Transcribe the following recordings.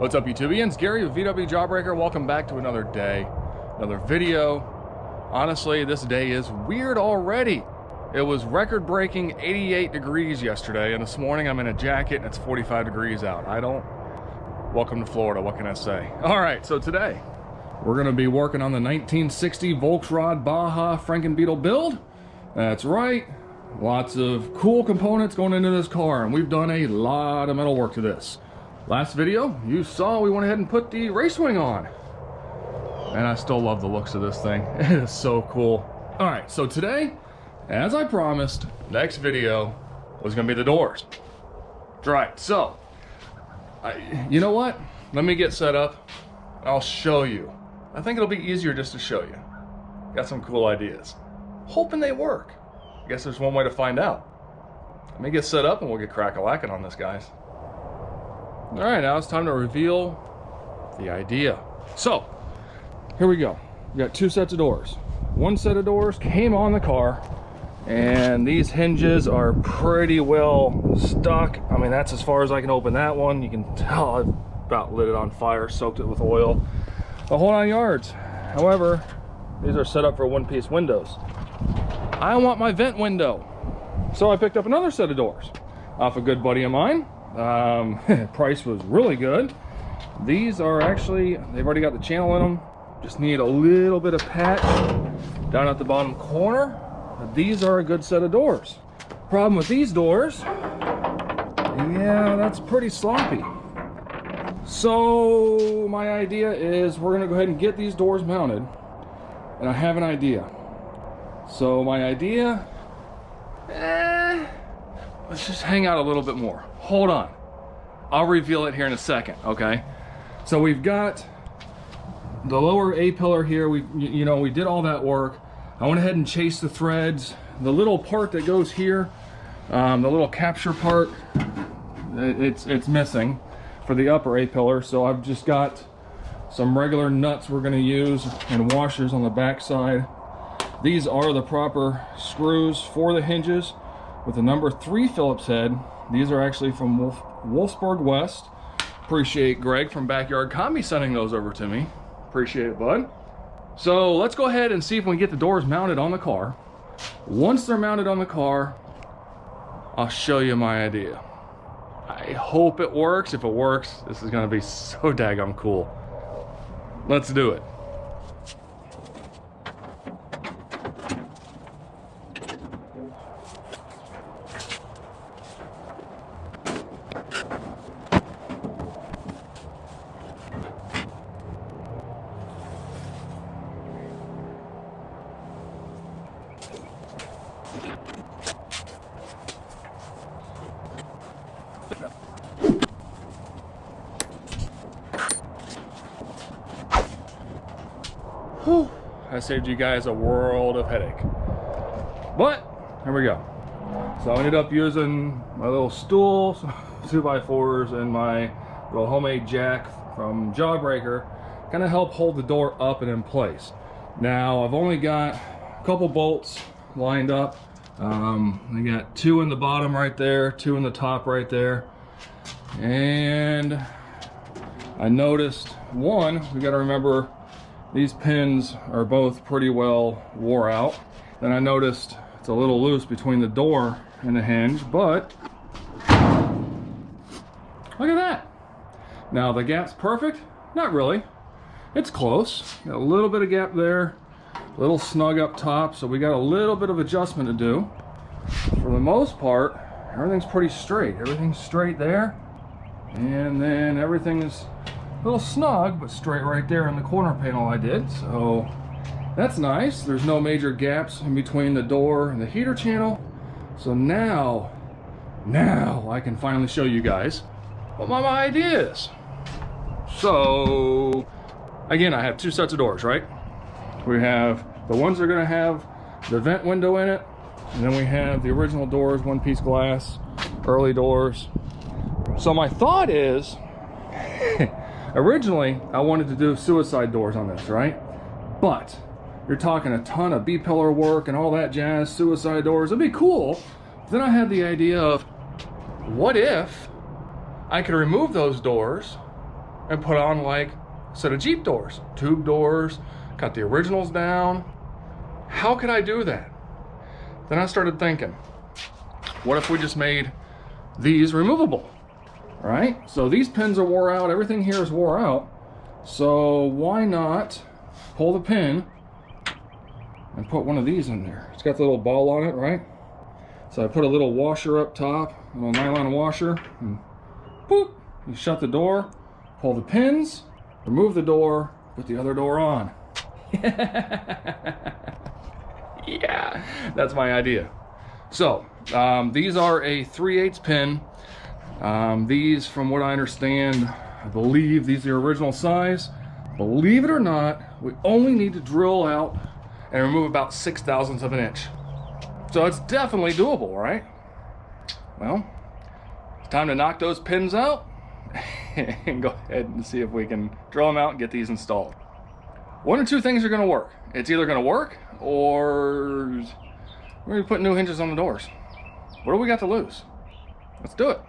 What's up, YouTubians? Gary with VW Jawbreaker. Welcome back to another day, another video. Honestly, this day is weird already. It was record-breaking 88 degrees yesterday, and this morning I'm in a jacket and it's 45 degrees out. Welcome to Florida, what can I say? All right, so today we're gonna be working on the 1960 Volksrod Baja Franken Beetle build. That's right, lots of cool components going into this car, and we've done a lot of metal work to this. Last video, you saw we went ahead and put the race wing on. And I still love the looks of this thing. It is so cool. All right, so today, as I promised, next video was gonna be the doors. That's right, so, you know what? Let me get set up. I'll show you. I think it'll be easier just to show you. Got some cool ideas. Hoping they work. I guess there's one way to find out. Let me get set up and we'll get crack-a-lacking on this, guys. All right, now it's time to reveal the idea. So, here we go. We got two sets of doors. One set of doors came on the car, and these hinges are pretty well stuck. I mean, that's as far as I can open that one. You can tell I've about lit it on fire, soaked it with oil. The whole 9 yards. However, these are set up for one-piece windows. I want my vent window. So I picked up another set of doors off a good buddy of mine. Price was really good. These are actually, they've already got the channel in them. Just need a little bit of patch down at the bottom corner. But these are a good set of doors. Problem with these doors, yeah, that's pretty sloppy. So my idea is we're gonna go ahead and get these doors mounted, and I have an idea. So my idea, let's just hang out a little bit more. Hold on, I'll reveal it here in a second, okay? So we've got the lower A-pillar here. We did all that work. I went ahead and chased the threads. The little part that goes here, the little capture part, it's missing for the upper A-pillar. So I've just got some regular nuts we're gonna use and washers on the back side. These are the proper screws for the hinges with the number 3 Phillips head. These are actually from Wolfsburg West. Appreciate Greg from Backyard Combi sending those over to me. Appreciate it, bud. So let's go ahead and see if we can get the doors mounted on the car. Once they're mounted on the car, I'll show you my idea. I hope it works. If it works, this is gonna be so daggum cool. Let's do it. Whew, I saved you guys a world of headache. But, here we go. So I ended up using my little stool, 2x4s, and my little homemade jack from Jawbreaker, kind of help hold the door up and in place. Now, I've only got a couple bolts lined up. I got 2 in the bottom right there, 2 in the top right there. And I noticed one, we gotta remember, these pins are both pretty well wore out. Then I noticed it's a little loose between the door and the hinge, but look at that. Now the gap's perfect? Not really. It's close. Got a little bit of gap there, a little snug up top, so we got a little bit of adjustment to do. For the most part, everything's pretty straight. Everything's straight there, and then everything is a little snug, but straight right there in the corner panel I did. So that's nice. There's no major gaps in between the door and the heater channel. So now I can finally show you guys what my idea is. So again, I have 2 sets of doors, right? We have the ones that are gonna have the vent window in it, and then we have the original doors, one-piece glass, early doors. So my thought is, originally, I wanted to do suicide doors on this, right? But you're talking a ton of B-pillar work and all that jazz, suicide doors. It'd be cool. Then I had the idea of, what if I could remove those doors and put on like a set of Jeep doors, tube doors, cut the originals down. How could I do that? Then I started thinking, what if we just made these removable, right? So these pins are wore out, everything here is wore out. So why not pull the pin and put one of these in there? It's got the little ball on it, right? So I put a little washer up top, a little nylon washer, and boop, you shut the door, pull the pins, remove the door, put the other door on. Yeah, that's my idea. So these are a 3/8 pin. These, from what I understand, I believe these are the original size. Believe it or not, we only need to drill out and remove about 6/1000 of an inch. So it's definitely doable, right? Well, it's time to knock those pins out and go ahead and see if we can drill them out and get these installed. One or two things are gonna work. It's either gonna work or we're gonna put new hinges on the doors. What do we got to lose? Let's do it.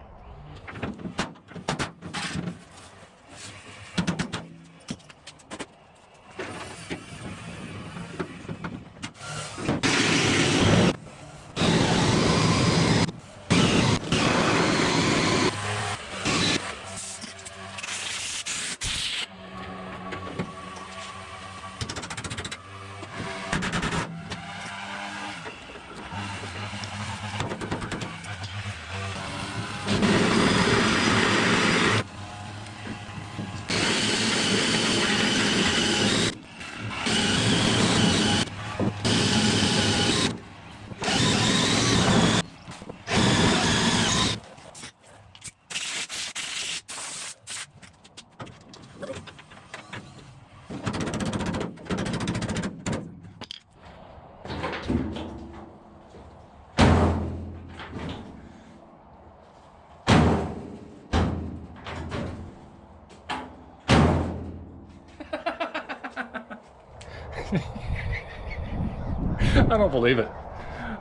I don't believe it.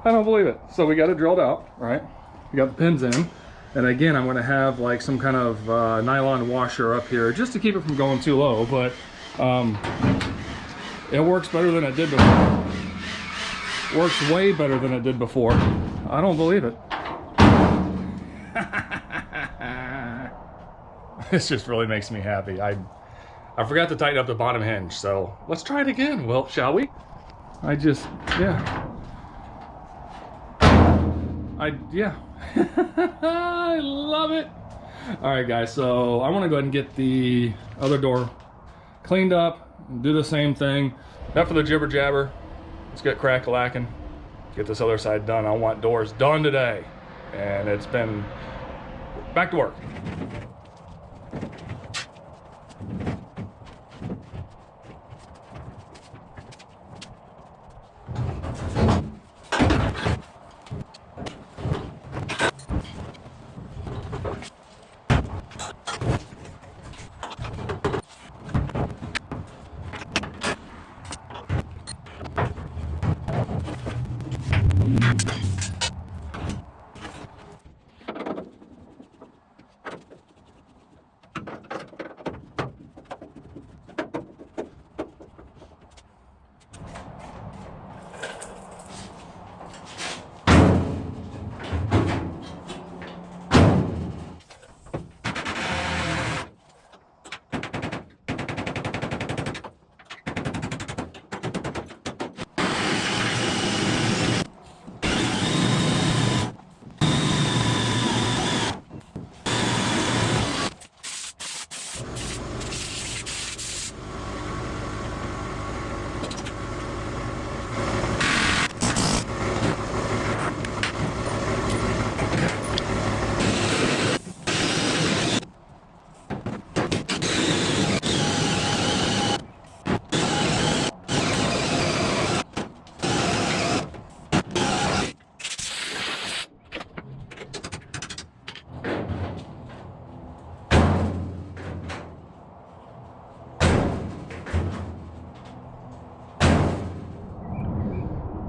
I don't believe it. So we got it drilled out, right? We got the pins in. And again, I'm going to have like some kind of nylon washer up here just to keep it from going too low. But it works better than it did before. Works way better than it did before. I don't believe it. This just really makes me happy. I forgot to tighten up the bottom hinge, so let's try it again. Well, shall we? Yeah. I love it. All right, guys, so I want to go ahead and get the other door cleaned up and do the same thing. Enough for the jibber jabber. Let's get crack-a-lacking. Get this other side done. I want doors done today. And it's been back to work.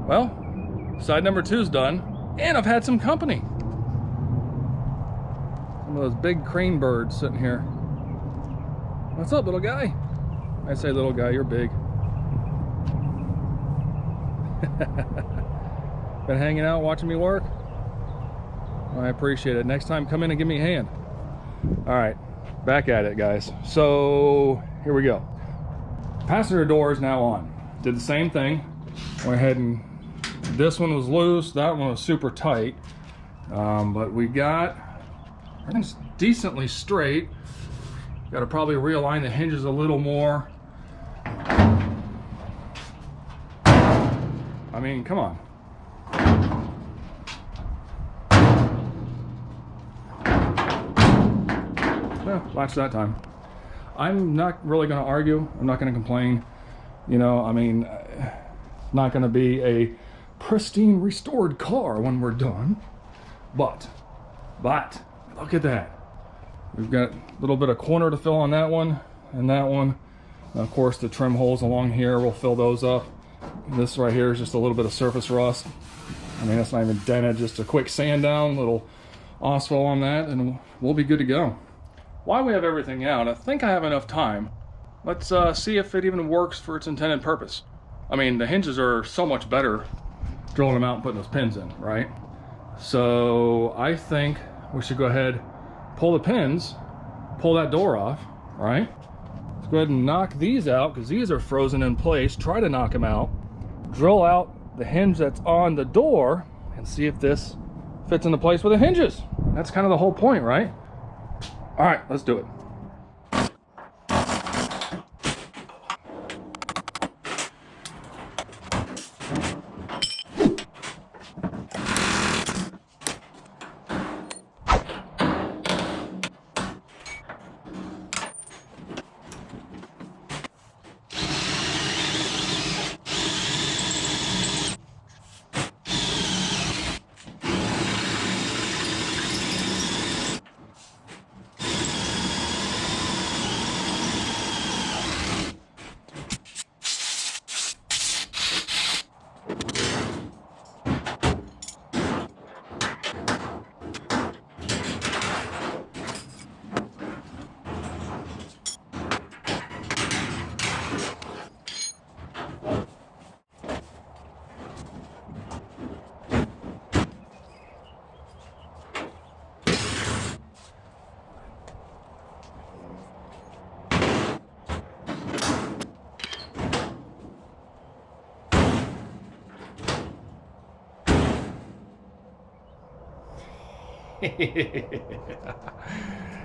Well, side number 2's done, and I've had some company. Some of those big crane birds sitting here. What's up, little guy? I say little guy, you're big. Been hanging out watching me work? I appreciate it. Next time, come in and give me a hand. All right, back at it, guys. So here we go. Passenger door is now on. Did the same thing. Went ahead and this one was loose. That one was super tight. But we got everything's decently straight. Got to probably realign the hinges a little more. I mean, come on. Well, latch that time. I'm not really going to argue. I'm not going to complain. You know, I mean, not going to be a pristine restored car when we're done. But look at that. We've got a little bit of corner to fill on that one and that one. And of course, the trim holes along here, we'll fill those up. This right here is just a little bit of surface rust. I mean, that's not even dented, just a quick sand down, little osphalt on that, and we'll be good to go. While we have everything out, I think I have enough time. Let's see if it even works for its intended purpose. I mean, the hinges are so much better drilling them out and putting those pins in, right? So I think we should go ahead, pull the pins, pull that door off, right? Let's go ahead and knock these out because these are frozen in place. Try to knock them out. Drill out the hinge that's on the door and see if this fits into place with the hinges. That's kind of the whole point, right? All right, let's do it.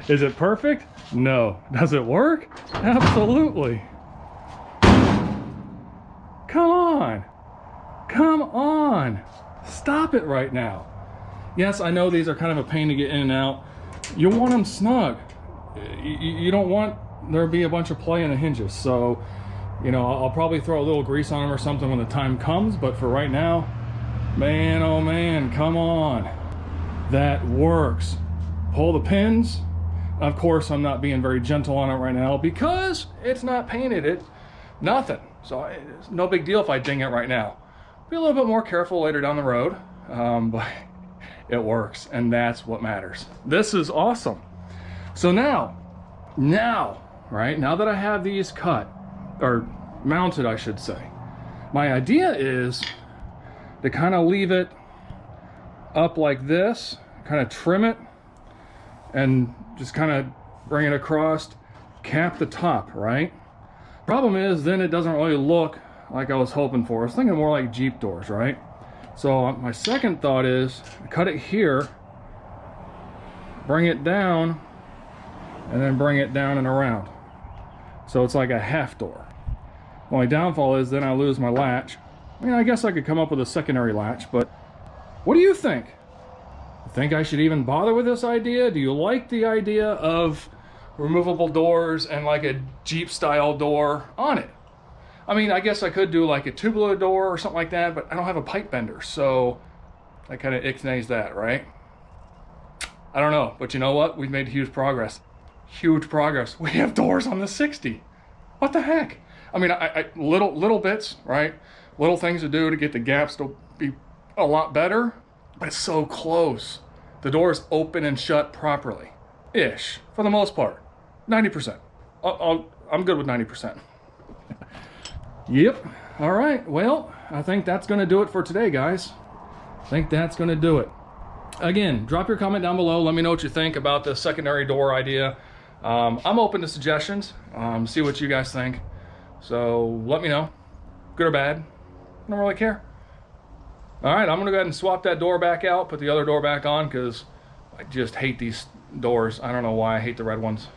Is it perfect? No. Does it work? Absolutely. Come on. Come on. Stop it right now. Yes, I know these are kind of a pain to get in and out. You want them snug. You don't want there to be a bunch of play in the hinges. So, you know, I'll probably throw a little grease on them or something when the time comes. But for right now, man, oh man, come on. That works. Pull the pins. Of course, I'm not being very gentle on it right now because it's not painted. It's nothing. So it's no big deal if I ding it right now. Be a little bit more careful later down the road, but it works, and that's what matters. This is awesome. So now, right, now that I have these cut, or mounted, I should say, my idea is to kind of leave it up like this, kind of trim it, and just kind of bring it across, cap the top, right? Problem is, then it doesn't really look like I was hoping for. I was thinking more like Jeep doors, right? So my second thought is, cut it here, bring it down, and then bring it down and around. So it's like a half door. The only downfall is then I lose my latch. I mean, I guess I could come up with a secondary latch, but what do you think? Think I should even bother with this idea? Do you like the idea of removable doors and like a Jeep style door on it? I mean, I guess I could do like a tubular door or something like that, but I don't have a pipe bender, so that kind of ixnays that, right? I don't know, but you know what? We've made huge progress. Huge progress. We have doors on the Sickxty. What the heck? I mean, little bits, right? Little things to do to get the gaps to be a lot better, but it's so close. The doors open and shut properly. Ish, for the most part. 90%. I'm good with 90%. Yep. All right. Well, I think that's going to do it for today, guys. I think that's going to do it. Again, drop your comment down below. Let me know what you think about the secondary door idea. I'm open to suggestions. See what you guys think. So let me know, good or bad. I don't really care. All right, I'm going to go ahead and swap that door back out, put the other door back on, because I just hate these doors. I don't know why I hate the red ones.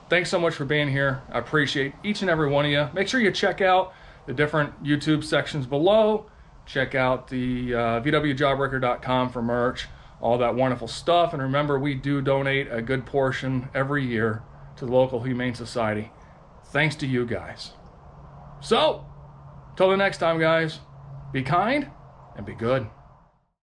Thanks so much for being here. I appreciate each and every one of you. Make sure you check out the different YouTube sections below. Check out the vwjawbreaker.com for merch, all that wonderful stuff. And remember, we do donate a good portion every year to the local Humane Society. Thanks to you guys. So, till the next time, guys, be kind and be good.